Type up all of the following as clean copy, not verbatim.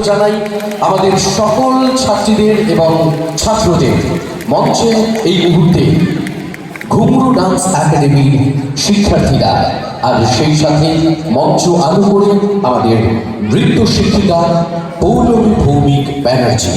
জানাই আমাদের সকল ছাত্রীদের এবং ছাত্রদের। মঞ্চে এই মুহূর্তে ঘুঙরু ডান্স একাডেমির শিক্ষার্থীরা, আর সেই সাথে মঞ্চ আলো করে আমাদের নৃত্য শিক্ষিকা পৌলমী ভৌমিক ব্যানার্জি।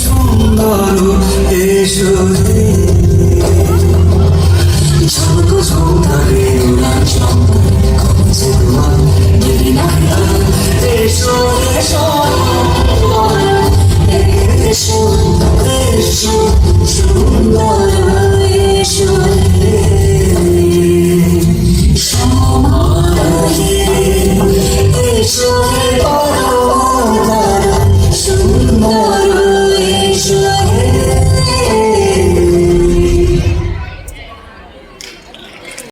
সুন্দর এসো